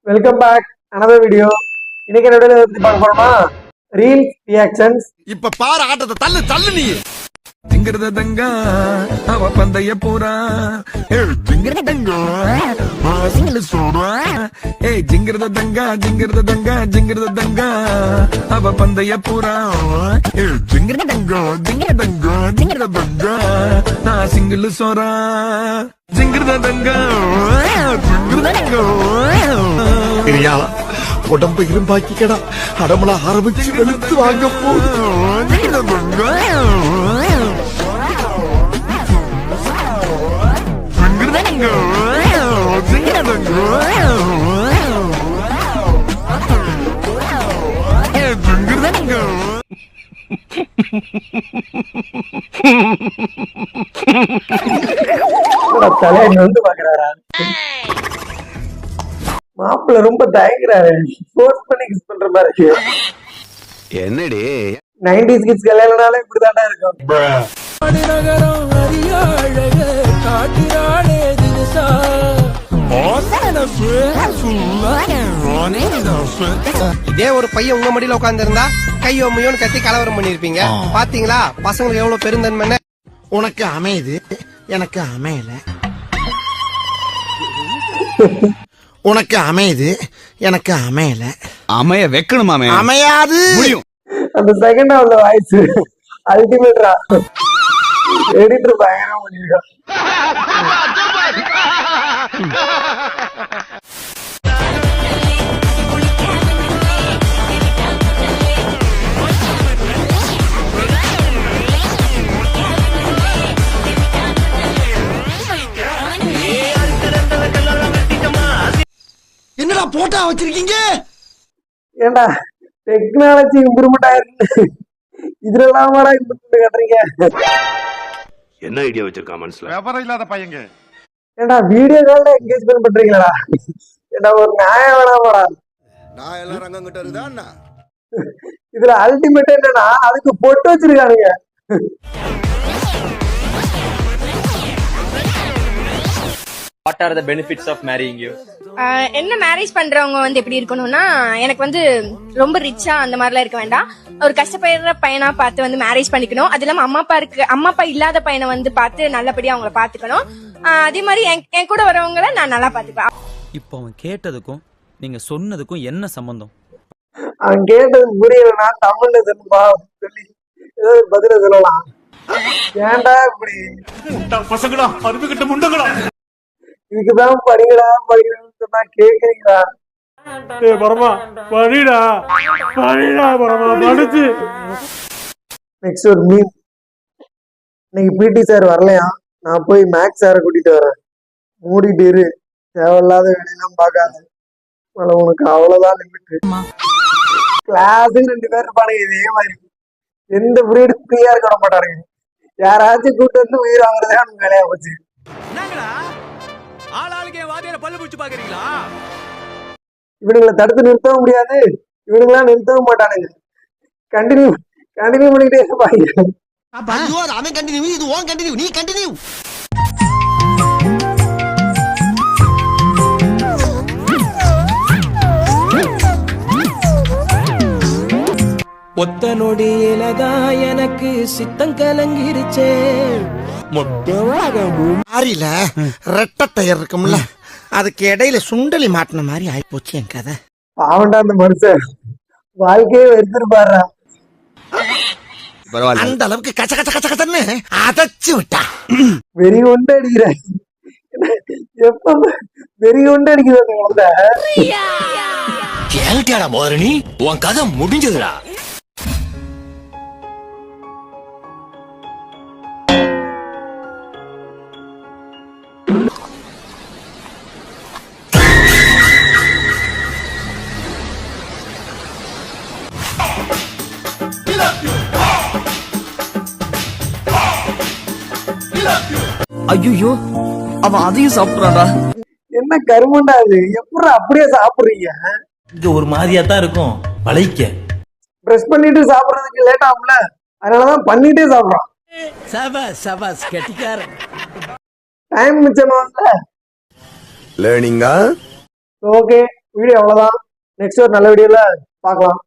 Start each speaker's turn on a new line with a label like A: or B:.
A: Welcome back another video. இன்னைக்கு என்ன வீடியோல பார்க்க போறோம்னா ரீல்ஸ் ரியாக்ஷன்ஸ்.
B: இப்ப பாரு ஆட்டத்தை தள்ளு தள்ளு நீ ஜிங்கர்த தங்கா அவ பந்தய போறா ஜிங்கர்த தங்கா சிங்கல சோறா ஜிங்கர்த தங்கா ஜிங்கர்த தங்கா ஜிங்கர்த தங்கா அவ பந்தய போறா ஜிங்கர்த தங்கா ஜிங்கர்த தங்கா ஜிங்கர்த தங்கா நான் சிங்கல சோறா ஜிங்கர்த தங்கா ஜிங்கர்த தங்கா பிரியா உடம்பு இரும்பாக்கிக்கடா அடமலா ஆரம்பிச்சு வெளுத்து வாங்க போகுது.
A: தலையை வந்து பாக்குறாரா மாப்பிள்ள ரொம்ப தயங்குறாரு. ஃபோர்ஸ் பண்ணி கிஸ் பண்ற மாதிரி இருக்கு.
B: என்னடி
A: 90s கிட்ஸ் கல்யாணம்னாலே இப்படிதான்டா இருக்கும்.
C: இதே ஒரு பையன் உங்க மடியில உட்கார்ந்து இருந்தா கையோமையோன்னு கத்தி கலவரம் பண்ணிருப்பீங்க. பாத்தீங்களா பசங்களுக்கு எவ்வளவு பெருந்தன்மை.
B: உனக்கு அமையுது எனக்கு அமையல, உனக்கு அமையுது எனக்கு அமையல, அமைய வைக்கணுமாமே அமையாது.
A: அந்த செகண்ட் உள்ள வாய்ஸ் அல்டிமேட்டா எடிட்டர் பயங்கரமா பண்ணிருக்கான்.
B: என்னடா போட்டா வச்சிருக்கீங்க?
A: ஏண்டா டெக்னாலஜி இம்ப்ரூவ்மெண்ட் ஆயிருக்கு, இதுல எல்லாமாடா இம்ப்ரூவ்மெண்ட் காட்டுறீங்க?
D: என்ன ஐடியா வச்சிருக்கா மனசுல?
B: விவரம் இல்லாத பையங்க.
A: ஏண்டா வீடியோ கால்ல என்கேஜ்மென்ட் பண்றீங்களா? ஏண்டா ஒரு நியாயம் வேணாமாடா?
B: நான் எல்லாம் ரங்கங்கிட்ட இருக்குதா?
A: இதுல அல்டிமேட் என்னன்னா அதுக்கு பொட்டு வச்சிருக்கானுங்க.
E: What are the benefits of marrying you?
F: என்ன மேரேஜ் பண்றவங்க வந்து எப்படி இருக்கணும்னா, எனக்கு வந்து ரொம்ப ரிச்சா அந்த மாதிரிலாம் இருக்க வேண்டாம். ஒரு கஷ்டப்படுற பையனா பார்த்து வந்து மேரேஜ் பண்ணிக்கணும். அது இல்லாம அம்மா அப்பா இல்லாத பையனை வந்து பார்த்து நல்லபடியா அவங்கள பாத்துக்கணும். அதே மாதிரி என் கூட வரவங்கள நான் நல்லா பாத்துப்பேன்.
G: இப்போ அவன் கேட்டதுக்கும் நீங்க சொன்னதுக்கும் என்ன சம்பந்தம்?
A: அவன் கேட்டது புரியலன்னா தமிழ்ல சொல்லுப்பா சொல்லி ஏதாவது பதில சொல்லலாம். ஏன்டா இப்படி
D: பசங்களா அறிவுகிட்ட முண்டங்களா
A: இதுக்குதான் படிக்கலாம்னு சொன்னா கேக்குறீங்களா? நெக்ஸ்ட் ஒரு மீன். இன்னைக்கு பிடி சார் வரலையா, நான் போய் மேக்ஸ் சாரை கூட்டிட்டு வரேன். மூடிட்டு இரு, தேவையில்லாத வேலையெல்லாம் பார்க்காத, உனக்கு அவ்வளவுதான் லிமிட். கிளாஸுக்கு 2 பேர் இருப்பானுங்க இதே மாதிரி. எந்த பீரியடு ஃப்ரீயா இருக்க விட மாட்டாருங்க. யாராச்சும் கூட்டு வந்து உயிர் வாங்குறதே அவனுக்கு வேலையா போச்சு. இவனுங்களை தடுத்து நிறுத்தவும் முடியாது, இவனுங்களாம் நிறுத்தவும் மாட்டானுங்க. கண்டினியூ பண்ணிக்கிட்டே இருப்பாங்க.
B: அவன் கண்டினியூ, இது ஓன் கண்டினியூ, நீ கண்டினியூ.
H: ஒத்த நொடியிலதா எனக்கு சித்தம் கலங்கிருச்சே.
B: ஆரியில ரெட்டை டயர் இருக்கும்ல, அதுக்கு இடையில சுண்டலி மாட்டின மாதிரி ஆயிப்போச்சு என் கதை.
A: பாவண்டா அந்த மனுஷன், வாழ்க்கையே வெறுத்திருப்பாரா.
B: அந்த அளவுக்கு கச்ச கச்ச கச்ச கச்சன்னு அதச்சு விட்டா.
A: வெறி கொண்டு அடிக்கிற, எப்ப வெறி கொண்டு அடிக்கிற
D: கேள்வியாடா மோரணி, உன் கதை முடிஞ்சதுடா.
G: ஐயோ, அவன் அதையும் சாப்பிடுறான்டா.
A: என்ன கருமண்டா இது? எப்படி அப்படியே சாப்பிடுறீங்க?
H: இது ஒரு மாதிரியா தான் இருக்கும். பழைக்க
A: பிரஷ் பண்ணிட்டு சாப்பிடுறதுக்கு லேட் ஆகும்ல, அதனாலதான் பண்ணிட்டே சாப்பிடுறான். டைம் மிச்சமாகல.
I: லேர்னிங்கா?
A: ஓகே, வீடியோ அவ்வளவுதான். நெக்ஸ்ட் ஒரு நல்ல வீடியோல பார்க்கலாம்.